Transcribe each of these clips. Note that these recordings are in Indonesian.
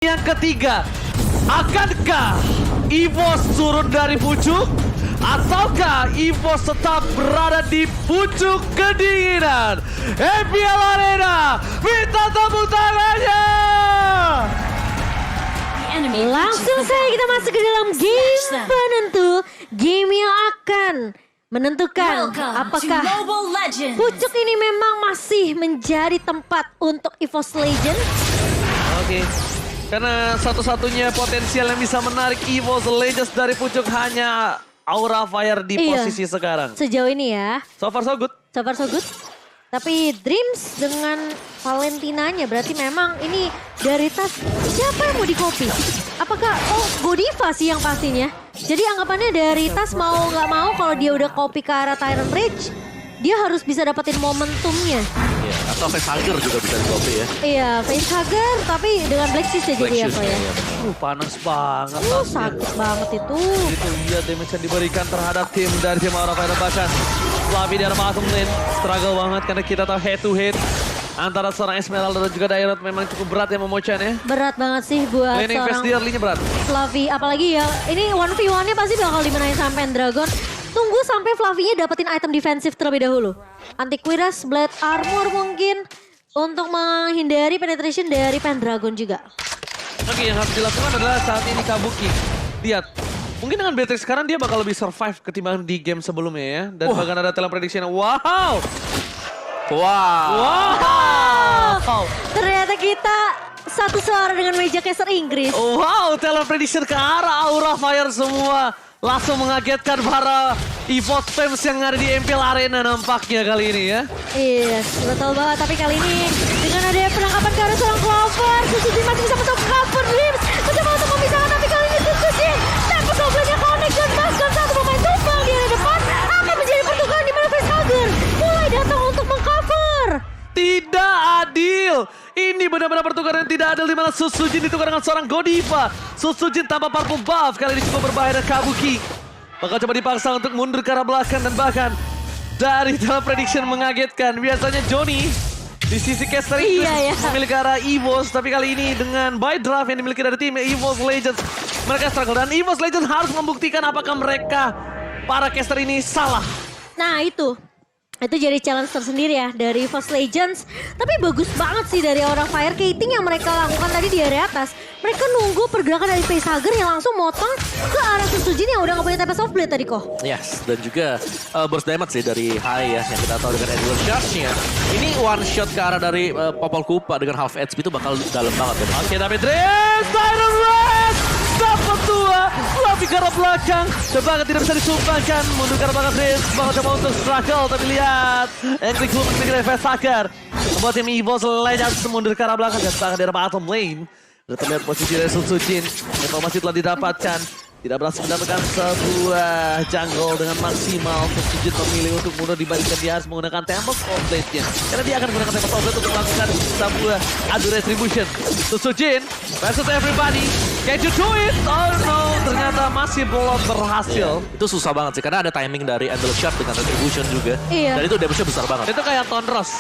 Yang ketiga, akankah EVOS turun dari pucuk? Ataukah EVOS tetap berada di pucuk kedinginan? MPL Arena, minta tepuk tangannya! Langsung saja kita masuk ke dalam game penentu. Game yang akan menentukan apakah pucuk ini memang masih menjadi tempat untuk EVOS Legends. Oke. Karena satu-satunya potensial yang bisa menarik EVOS Legends dari pucuk hanya Aura Fire di posisi sekarang. Sejauh ini ya. So far so good. So far so good. Tapi Dreams dengan Valentinanya berarti memang ini dari tas siapa yang mau di-copy? Apakah Godiva sih yang pastinya. Jadi anggapannya dari tas mau nggak mau kalau dia udah copy ke arah Tyrant Rage, dia harus bisa dapetin momentumnya. Iya, atau Facehugger juga bisa di-copy ya. Iya, Facehugger tapi dengan Black Shoes ya jadi apa ya. Panas banget. Sakit banget itu. Itu lihat damage yang diberikan terhadap tim dari tim Aura Fire. Bahkan Flavi di arah bottom lane struggle banget karena kita tahu head to head antara seorang Esmeralda dan juga Dairot memang cukup berat ya Momochan ya. Berat banget sih buat Laning seorang Face early-nya berat. Flavi. Apalagi ya, ini 1v1-nya pasti bakal dimenangin sama Pendragon. Tunggu sampai Flavinya dapetin item defensif terlebih dahulu. Antiquitas, Blade Armor mungkin untuk menghindari penetration dari Pendragon juga. Oke, yang harus dilakukan adalah saat ini Kabuki. Lihat, mungkin dengan Beatrix sekarang dia bakal lebih survive ketimbang di game sebelumnya ya. Dan bahkan ada telam prediction. Wow! Wow! Ternyata kita satu suara dengan meja caster Inggris. Wow, telam prediction ke arah Aura Fire semua. Langsung mengagetkan para EVOS fans yang ada di MPL Arena nampaknya kali ini ya. Yes, betul banget. Tapi kali ini dengan adanya penangkapan ke arah seorang Clover, Suzuki masih bisa mentok cover Dreams. Mencoba untuk memisahkan, tapi kali ini Suzuki tempat goblenya connect dan bahkan satu pemain tumbang di area depan akan menjadi pertukaran di mana Facehugger mulai datang untuk mengcover. Tidak adil. Ini benar-benar pertukaran yang tidak adil di mana Susujin ditukar dengan seorang Godiva. Susujin tanpa purple buff kali ini cukup berbahaya dan Kabuki bakal coba dipaksa untuk mundur ke arah belakang dan bahkan dari dalam prediction mengagetkan. Biasanya Johnny di sisi caster itu memiliki arah EVOS, tapi kali ini dengan buy draft yang dimiliki dari tim EVOS Legends mereka struggle dan EVOS Legends harus membuktikan apakah mereka para caster ini salah. Nah itu jadi challenge tersendiri ya dari EVOS Legends. Tapi bagus banget sih dari orang Fire Kating yang mereka lakukan tadi di area atas. Mereka nunggu pergerakan dari Facehugger yang langsung motong ke arah Susujin yang udah gak punya TP soft blade tadi kok. Yes, dan juga burst damage sih dari Hai ya yang kita tahu dengan Edward Shot-nya. Ini one shot ke arah dari Popol Kupa dengan half HP itu bakal dalam banget ya. Oke, tapi Dreams, Tyrant Red dapat dua. Flavi ke arah belakang. Coba tidak bisa disumbangkan. Mundur ke arah belakang Dreams. Bakal coba untuk struggle. Tapi lihat. Angry Gloom memiliki Facehugger. Membuat tim EVOS Legends mundur ke arah belakang. Dan bahkan dari bottom lane. Sudah terlihat posisi dari Susujin. Informasi telah didapatkan. Tidak berhasil mendapatkan sebuah jungle dengan maksimal. Susujin memilih untuk mundur dibandingkan dia harus menggunakan Temple Soul Blade-nya. Karena dia akan menggunakan Temple Soul Blade untuk melakukan sebuah adu retribution. Susujin versus everybody. Can you do it? Oh no, ternyata masih belum berhasil. Itu susah banget sih karena ada timing dari Andal Shot dengan retribution juga. Dan itu damage-nya besar banget. Itu kayak Tonros.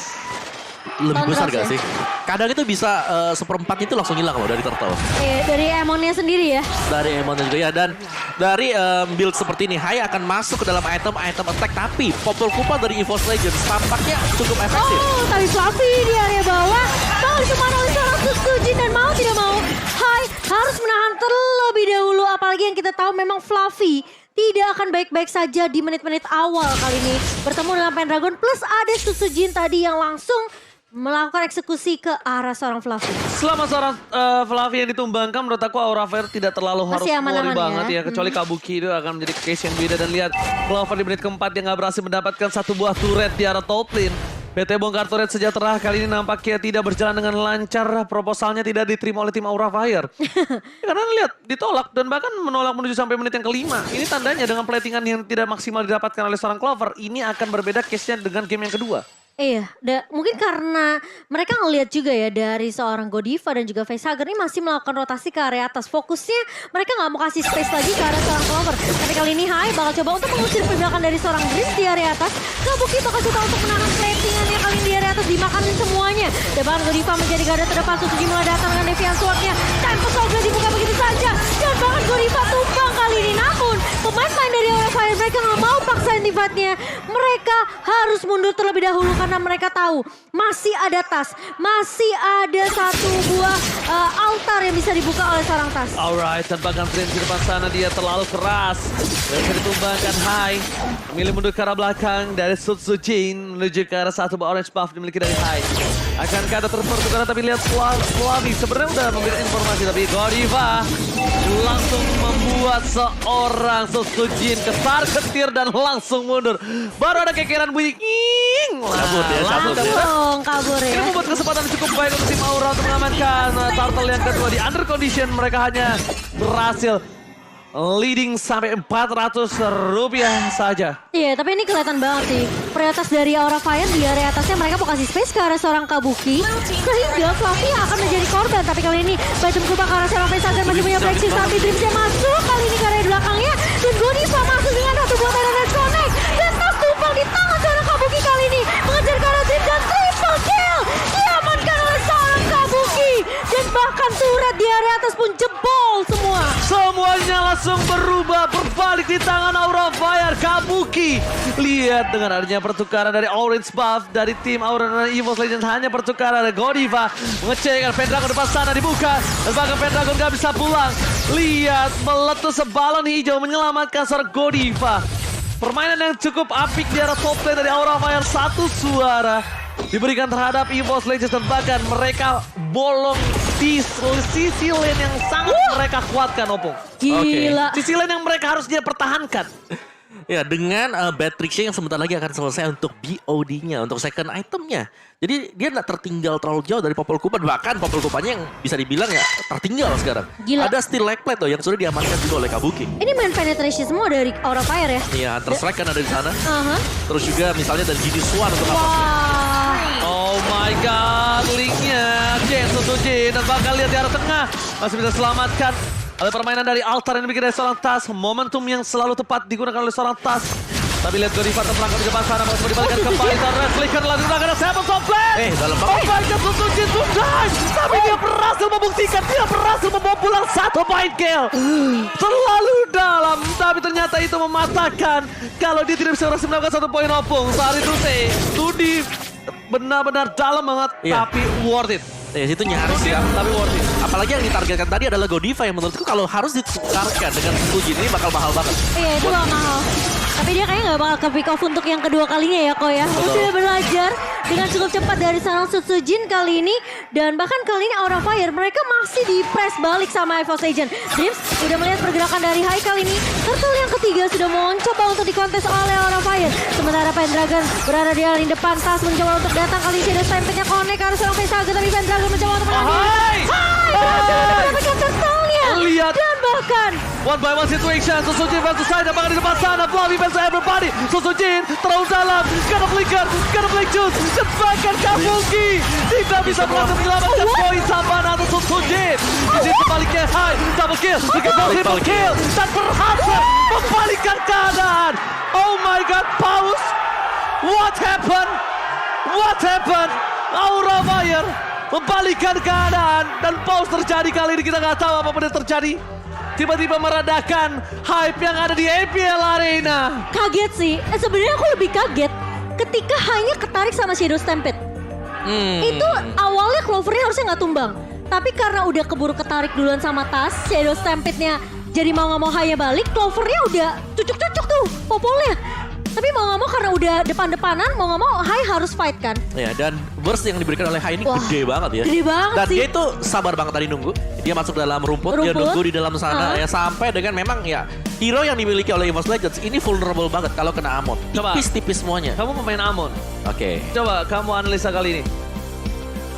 Lebih besar gak sih? Kadang itu bisa seperempat itu langsung hilang loh dari turtle. Dari Emonnya sendiri ya? Dari Emonnya juga ya. Dan dari build seperti ini, Hai akan masuk ke dalam item attack. Tapi Popol Kupa dari EVOS Legends tampaknya cukup efektif. Oh, tapi Flavi di area bawah. Bakal kemana oleh seorang Susujin dan mau tidak mau. Hai harus menahan terlebih dahulu. Apalagi yang kita tahu memang Flavi tidak akan baik-baik saja di menit-menit awal kali ini. Bertemu dengan Pendragon plus ada Susujin tadi yang langsung melakukan eksekusi ke arah seorang Flavi. Selama seorang Flavi yang ditumbangkan, menurut aku Aura Fire tidak terlalu harus worry banget ya. Kecuali Kabuki itu akan menjadi case yang beda. Dan lihat Clover di menit keempat yang gak berhasil mendapatkan satu buah turret di arah top lane. PT Bongkar Turret Sejahtera kali ini nampaknya tidak berjalan dengan lancar. Proposalnya tidak diterima oleh tim Aura Fire. Karena lihat ditolak dan bahkan menolak menuju sampai menit yang kelima. Ini tandanya dengan platingan yang tidak maksimal didapatkan oleh seorang Clover. Ini akan berbeda case-nya dengan game yang kedua. Iya, mungkin karena mereka ngelihat juga ya dari seorang Godiva dan juga Facehugger ini masih melakukan rotasi ke area atas. Fokusnya mereka nggak mau kasih space lagi ke arah seorang Clover. Tapi kali ini Hai bakal coba untuk mengusir pergerakan dari seorang Dreams di area atas. Kabuki bakal coba untuk menahan plating permainannya kali ini di area atas dimakanin semuanya. Dan bahkan Godiva menjadi garda terdepan. Suzuki mulai datang dengan Devian Sword-nya. Tempest Ogre dibuka begitu saja. Dan bahkan Godiva tumbang kali ini. Namun pemain-pemain dari Aura Fire mereka nggak mau paksain teamfight-nya. Mereka harus mundur terlebih dahulu karena mereka tahu masih ada tas. Masih ada satu buah altar yang bisa dibuka oleh seorang tas. Alright, dan bahkan Prince di depan sana dia terlalu keras. Bisa ditumbangkan Hai. Milih mundur ke arah belakang dari Sutsujin menuju ke arah satu buah orange buff dimiliki dari Hai. Akankah ada pertukaran tapi lihat Flavi sebenarnya udah memberikan informasi tapi Godiva langsung membuat seorang Sutsujin ketar ketir dan langsung mundur. Baru ada kekeran bunyi Kabur dia, kabur dia. Langsung kabur Ini ya. membuat kesempatan cukup baik untuk tim Aura untuk mengamankan turtle yang kedua. Di under condition mereka hanya berhasil leading sampai 400 rupiah saja. Iya, tapi ini kelihatan banget sih. Prioritas dari Aura Fire di area atasnya mereka mau kasih space ke arah seorang Kabuki. Sehingga Fluffy yang akan menjadi korban. Tapi kali ini Baitum Kupa ke arah seorang Faisal dan masih punya breakshift. Tapi Dreamsnya masuk kali ini ke area belakangnya. Dan Godiva masuk dengan satu buat Red Connect. Dan tas tumpang di tangan seorang Kabuki kali ini. Mengejar ke arah Dream dan triple kill. Diamankan oleh seorang Kabuki. Dan bahkan turret di area atas pun jebol semua. Semuanya langsung berubah, berbalik di tangan Aura Fire. Kabuki, lihat dengan adanya pertukaran dari Orange Buff dari tim Aura dan EVOS Legends hanya pertukaran dari Godiva. Mengecek Pendragon depan sana dibuka. Dan bahkan Pendragon gak bisa pulang. Lihat, meletus sebalon hijau menyelamatkan seorang Godiva. Permainan yang cukup apik di arah top lane dari Aura Fire. Satu suara diberikan terhadap EVOS Legends dan bahkan mereka bolong di sisi lane yang sangat mereka kuatkan, Opung. Gila. Sisi lane yang mereka harus dia pertahankan. Ya, dengan bad tricksnya yang sebentar lagi akan selesai untuk BOD-nya, untuk second itemnya. Jadi dia nggak tertinggal terlalu jauh dari Popol Kupa. Bahkan Popol Kupanya yang bisa dibilang ya tertinggal sekarang. Gila. Ada Steel Leg Plate loh yang sudah diamankan juga oleh Kabuki. Ini main penetration semua dari Aura Fire ya? Iya, Hunter Strike kan ada di sana. Aha. Terus juga misalnya dari Genius Swan untuk apa? Wah. Oh my god, linknya Jen Sutsujin dan bakal lihat di arah tengah. Masih bisa selamatkan oleh permainan dari altar yang dibikin dari seorang tas. Momentum yang selalu tepat digunakan oleh seorang tas. Tapi lihat Godiva terperangkap di depan sana. Masih dibalikan kembali. Dan Red Flicker lagi digunakan oleh Seven Top Lane. Dalam Oh my god, Sutsujin sudah. Tapi dia berhasil membuktikan. Dia berhasil membawa pulang satu point kill. Terlalu dalam. Tapi ternyata itu mematahkan. Kalau dia tidak bisa berhasil mendapatkan satu poin Opung. Saat itu Tudi benar-benar dalam banget. Iya. Tapi worth it. Ya, situ nyaris ya. Tapi worth it. Apalagi yang ditargetkan tadi adalah Godiva yang menurutku kalau harus ditukarkan dengan Sutsujin ini bakal mahal banget. Iya, itu gak mahal. Tapi dia kayaknya gak bakal ke pick off untuk yang kedua kalinya ya, Ko ya. Udah belajar dengan cukup cepat dari seorang Sutsujin kali ini. Dan bahkan kali ini Aura Fire, mereka masih di press balik sama EVOS Legends. Dreams udah melihat pergerakan dari Hai kali ini. Turtle yang ketiga sudah mau mencoba untuk dikontes oleh Aura Fire. Sementara Pendragon berada di lini depan. Tas mencoba untuk datang kali ini. Shadow Stampede-nya connect ke arah seorang Faisal. Tapi Pendragon mencoba untuk menang. Hai! Berhasil mendapatkan turtle-nya. Lihat. Dan bahkan One by one situation, Sutsujin versus Saida bahkan di depan sana, Flavi versus everybody. Sutsujin terlalu dalam, gonna flicker, gonna flick juice, dan bahkan Kabuki tidak bisa berhasil menyelamatkan poin tambahan atau Sutsujin. Di sini sebaliknya Hai, double kill, triple kill, dan berhasil membalikkan keadaan. Oh my god, pause. What happened? What happened? Aura Fire membalikkan keadaan dan pause terjadi kali ini, kita nggak tahu apa yang terjadi. Tiba-tiba meredakan hype yang ada di APL Arena. kaget sih. Sebenarnya aku lebih kaget ketika hanya ketarik sama Shadow Stampede. Itu awalnya Clovernya harusnya nggak tumbang. Tapi karena udah keburu ketarik duluan sama tas, Shadow Stampede-nya jadi mau nggak mau hanya balik, Clovernya udah cucuk-cucuk tuh popolnya. Tapi mau nggak mau karena udah depan-depanan, mau nggak mau Hai harus fight kan. Ya, dan burst yang diberikan oleh Hai ini Wah, gede banget ya. gede banget dan sih. dia itu sabar banget tadi nunggu. Dia masuk dalam rumput, dia nunggu di dalam sana ya sampai dengan memang ya hero yang dimiliki oleh EVOS Legends ini vulnerable banget kalau kena Amon. Coba. Tipis-tipis semuanya. Kamu pemain Amon. Oke. Coba kamu analisa kali ini.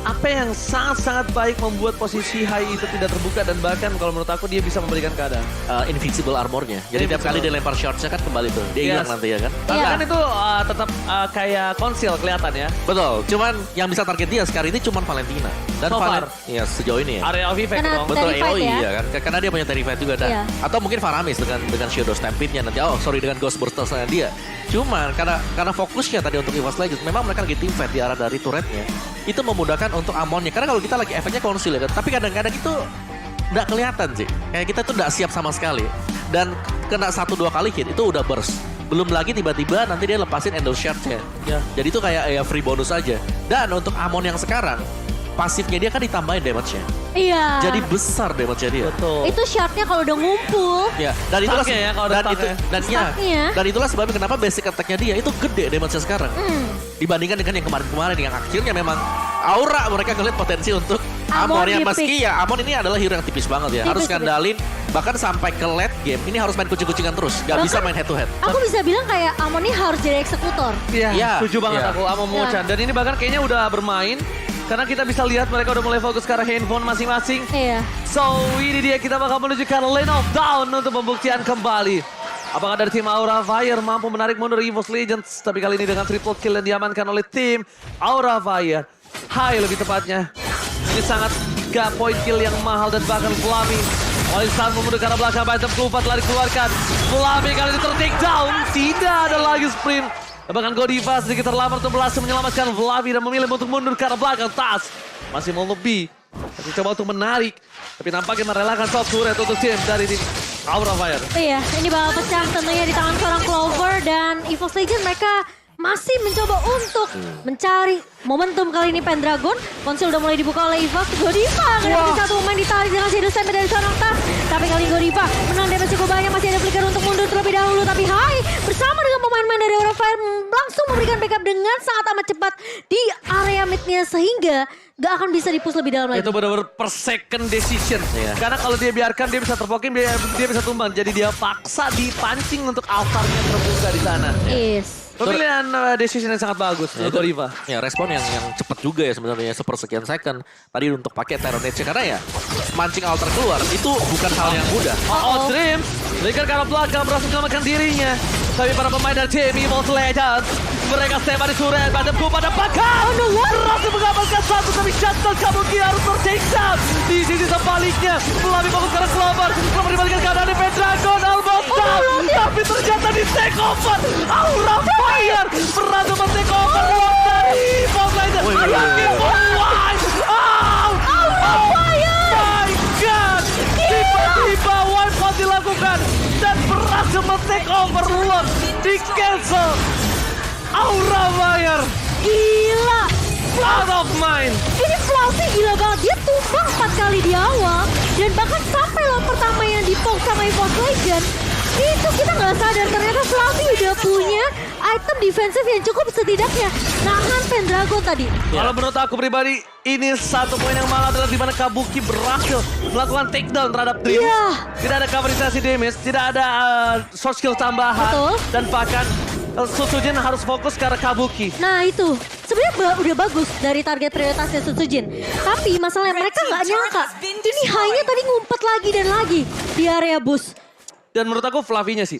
apa yang sangat-sangat baik membuat posisi Hai itu tidak terbuka dan bahkan kalau menurut aku dia bisa memberikan keadaan. Invincible armornya. Jadi tiap kali dia lempar shortsnya kan kembali tuh. Dia hilang Yes. nanti ya kan. Tapi Iya. kan itu tetap kayak konsil kelihatan ya. Betul. Cuman yang bisa target dia sekarang ini cuman Valentina. Dan So far. ya sejauh ini ya. Area of effect Karena dong. Betul, Terrified AOE ya. ya kan. Karena dia punya Terrified juga. Dan, Iya. atau mungkin Faramis dengan Shadow Stampede-nya nanti. Dengan Ghost Bursters-nya dia. Cuman karena fokusnya tadi untuk EVOS Legends, memang mereka lagi team fight di arah dari turretnya. Itu memudahkan untuk Amonnya. Karena kalau kita lagi efeknya konsil ya kan. Tapi kadang-kadang itu nggak kelihatan sih. Kayak kita tuh nggak siap sama sekali. Dan kena 1-2 kali hit itu udah burst. Belum lagi tiba-tiba nanti dia lepasin Endo Shard-nya. Ya. Jadi itu kayak ya free bonus aja. Dan untuk Amon yang sekarang, pasifnya dia kan ditambahin damage-nya. Iya. Jadi besar damage-nya dia. Betul. Itu shotnya kalau udah ngumpul. Ya, dan itulah Stuck-nya ya, kalau ada dan itu stuck-nya. dan ya, Stuck-nya. dan itulah sebabnya kenapa basic attack-nya dia itu gede damage-nya sekarang. Dibandingkan dengan yang kemarin-kemarin yang akhirnya memang aura mereka ngeliat potensi untuk Amon Amon ya, di meski pick. ya Amon ini adalah hero yang tipis banget ya. Harus Tipis. skandalin bahkan sampai ke late game ini harus main kucing-kucingan terus. Gak Bahkan- bisa main head to head. Aku bisa bilang kayak Amon ini harus jadi eksekutor. Iya, Iya, setuju banget iya. aku sama Mo-chan. Iya. Dan ini bahkan kayaknya udah bermain. Karena kita bisa lihat mereka udah mulai fokus ke arah handphone masing-masing. Iya. So, ini dia kita bakal menuju ke lane of down untuk pembuktian kembali. Apakah dari tim Aura Fire mampu menarik mundur EVOS Legends? Tapi kali ini dengan triple kill yang diamankan oleh tim Aura Fire. Hai lebih tepatnya. Ini sangat 3 poin kill yang mahal dan bahkan Flavi. Oleh saat memundur ke arah belakang, Phantom Kupa telah dikeluarkan. Flavi kali ini ter-take down. Tidak ada lagi sprint. Bahkan Godiva sedikit terlambat untuk berhasil menyelamatkan Flavi dan memilih untuk mundur ke arah belakang. Tas masih mau lebih. Masih coba untuk menarik. Tapi nampaknya merelakan top turret untuk tim dari tim Aura Fire. Iya, ini bakal pecah tentunya di tangan seorang Clover dan EVOS Legends mereka masih mencoba untuk mencari momentum kali ini Pendragon. Konsil udah mulai dibuka oleh EVOS. Godiva ngedapetin satu pemain ditarik dengan Shadow Stamp dari seorang Tas. Tapi kali ini Godiva menang damage cukup banyak. Masih ada flicker untuk mundur terlebih dahulu. Tapi Hai bersama dengan pemain-pemain dari Aura Fire langsung memberikan backup dengan sangat amat cepat di area midnya sehingga gak akan bisa di-push lebih dalam lagi. Itu benar-benar per second decision. Iya. Karena kalau dia biarkan dia bisa terpokin, dia bisa tumbang. Jadi dia paksa dipancing untuk altarnya terbuka di sana. Yes. Pemilihan decision yang sangat bagus untuk Godiva. Ya respon yang cepat juga ya sebenarnya sepersekian second tadi untuk pakai Terrornage karena ya mancing altar keluar itu bukan hal yang mudah. Oh, Dreams berikan ke arah belakang berhasil menyelamatkan dirinya. Tapi para pemain dari tim EVOS Legends mereka step di turret pada pada bakal. Berhasil mengamankan satu tapi Chantal Kabuki harus ter-take down. Di sisi sebaliknya Flavi fokus ke arah Clover. Clover dibalikan keadaan di Pendragon almost down. Tapi ternyata di take over Aura Fire berhasil men-take over dari EVOS Legends. Woi, woi, woi. Aura Fire! My God! Tiba-tiba wipeout dilakukan dan berhasil men-take over Lord di cancel. Aura Fire! Gila. Blood of mine! Ini Fluffy gila banget. Dia tumbang 4 kali di awal. Dan bahkan sampai lot pertama yang dipok sama EVOS Legends. Itu kita nggak sadar. Ternyata Fluffy udah punya item defensif yang cukup setidaknya nahan Pendragon tadi. Kalau menurut aku pribadi, ini satu poin yang malah adalah di mana Kabuki berhasil melakukan takedown terhadap Dreams. Iya. Tidak ada coverisasi damage, tidak ada short skill tambahan. Betul. Dan bahkan Sutsujin harus fokus ke arah Kabuki. Nah itu, sebenarnya udah bagus dari target prioritasnya Sutsujin. Tapi masalahnya mereka nggak nyangka, ini high-nya tadi ngumpet lagi dan lagi di area bus. Dan menurut aku Flavinya sih.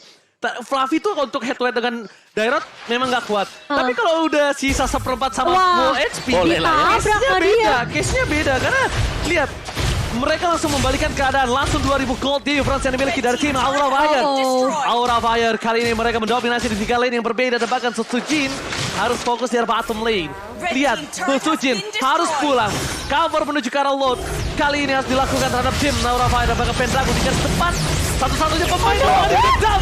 Fluffy tuh untuk head to head dengan Dairot memang gak kuat. Tapi kalau udah sisa seperempat sama Wah, full HP, boleh lah ya. ditabrak case-nya ke beda. dia. Case-nya beda karena lihat mereka langsung membalikan keadaan. Langsung 2000 gold difference yang dimiliki dari tim Aura Fire. Oh. Aura Fire kali ini mereka mendominasi di 3 lane yang berbeda. Dan bahkan Sutsujin harus fokus di bottom lane. Lihat, Sutsujin harus pulang. Cover menuju ke arah load. Kali ini harus dilakukan terhadap tim Aura Fire. Dan bahkan Pendragon di garis depan. Satu-satunya pemain yang ada di depan.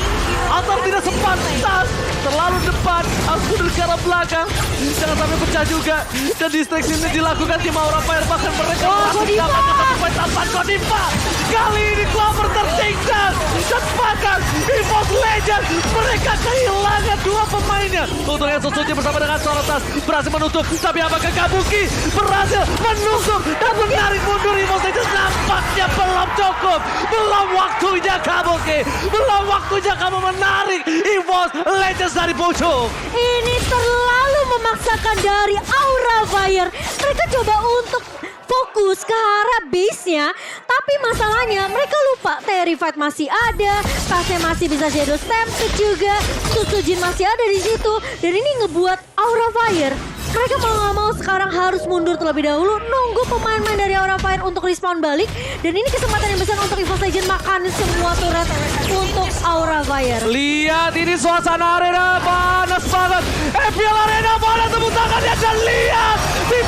Atau tidak sepantas. Terlalu depan. Harus mundur ke arah belakang. Jangan sampai pecah juga. Dan distraksi ini dilakukan tim Aura Fire. Bahkan mereka Godiva! mendapatkan tanpa Godiva. Kali ini Clover ter-take down. Dan bahkan EVOS Legends, mereka kehilangan dua pemainnya. Untuk yang Suzuki bersama dengan Sorotas berhasil menutup, tapi apakah Kabuki berhasil menusuk dan menarik mundur EVOS Legends? Nampaknya belum cukup, belum waktunya Kabuki, belum waktunya kamu menarik EVOS Legends dari pucuk. Ini terlalu memaksakan dari Aura Fire. Mereka coba untuk fokus ke arah base-nya. Tapi masalahnya mereka lupa Terrified masih ada. Tasnya masih bisa Shadow Stampede juga. Susujin masih ada di situ. Dan ini ngebuat Aura Fire, mereka mau nggak mau sekarang harus mundur terlebih dahulu. Nunggu pemain-pemain dari Aura Fire untuk respawn balik. Dan ini kesempatan yang besar untuk EVOS Legends makan semua turret untuk Aura Fire. Lihat ini suasana arena panas banget. FPL Arena panas, tepuk tangannya dan lihat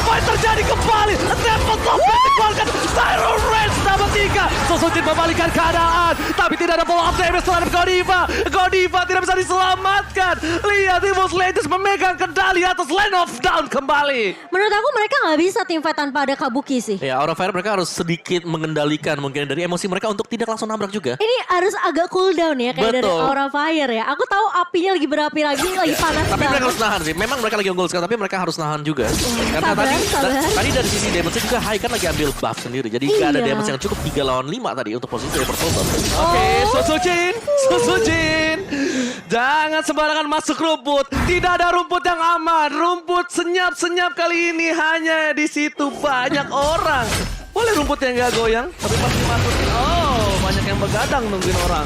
fight terjadi kembali. Temple Software dikeluarkan. Tyron Rage dapat 3. Susujin membalikkan keadaan, tapi tidak ada follow up damage terhadap Godiva. Godiva tidak bisa diselamatkan. Lihat EVOS Legends memegang kendali atas Land of Down kembali. Menurut aku mereka nggak bisa teamfight tanpa ada Kabuki sih. Ya, Aura Fire mereka harus sedikit mengendalikan mungkin dari emosi mereka untuk tidak langsung nabrak juga. Ini harus agak cooldown ya kayak dari Betul. Aura Fire ya. Aku tahu apinya lagi berapi lagi panas Tapi mereka banget. harus nahan sih. Memang mereka lagi unggul sekarang, tapi mereka harus nahan juga. Karena sabar, sabar. tadi dari sisi damage juga Hai kan lagi ambil buff sendiri. Jadi nggak ada Iya. damage yang cukup 3 lawan 5 tadi untuk posisi dari Performer. Oke, Susujin. Jangan sembarangan masuk rumput. Tidak ada rumput yang aman. Rumput senyap-senyap kali ini hanya di situ banyak orang. Boleh rumput yang nggak goyang, tapi pasti masukin. Oh, banyak yang begadang nungguin orang.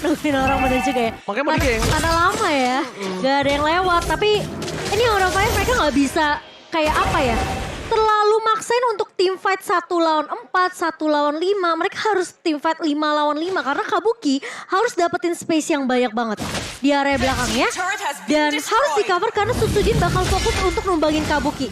Nungguin orang bener juga ya. Makanya mau di-geng. Karena lama ya. Gak ada yang lewat. Tapi ini Aura Fire mereka nggak bisa kayak apa ya. Terlalu maksain untuk teamfight 1 lawan 4, 1 lawan 5. Mereka harus teamfight 5 lawan 5. Karena Kabuki harus dapetin space yang banyak banget di area belakangnya. Dan harus di cover karena Susujin bakal fokus untuk numbangin Kabuki.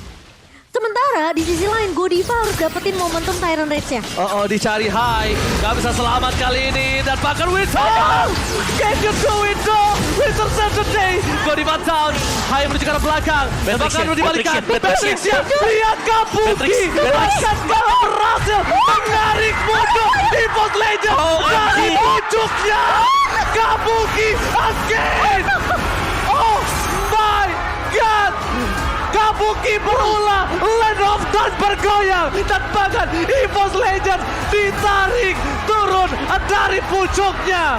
Sementara di sisi lain Godiva harus dapetin momentum Tyrant Rage-nya. Oh, dicari Hai. Gak bisa selamat kali ini. Dan bahkan Wizard. Can you do it, go? Wizard save the day. Godiva down. Hai menuju ke arah belakang. Dan bahkan dibalikan. Patricksia. Lihat Kabuki. Bahkan kalau berhasil menarik mundur EVOS Legends dari pucuknya. Kabuki again. Oh my God. Kabuki berulang, Land of Dawn bergoyang, dan bahkan EVOS Legends ditarik turun dari pucuknya.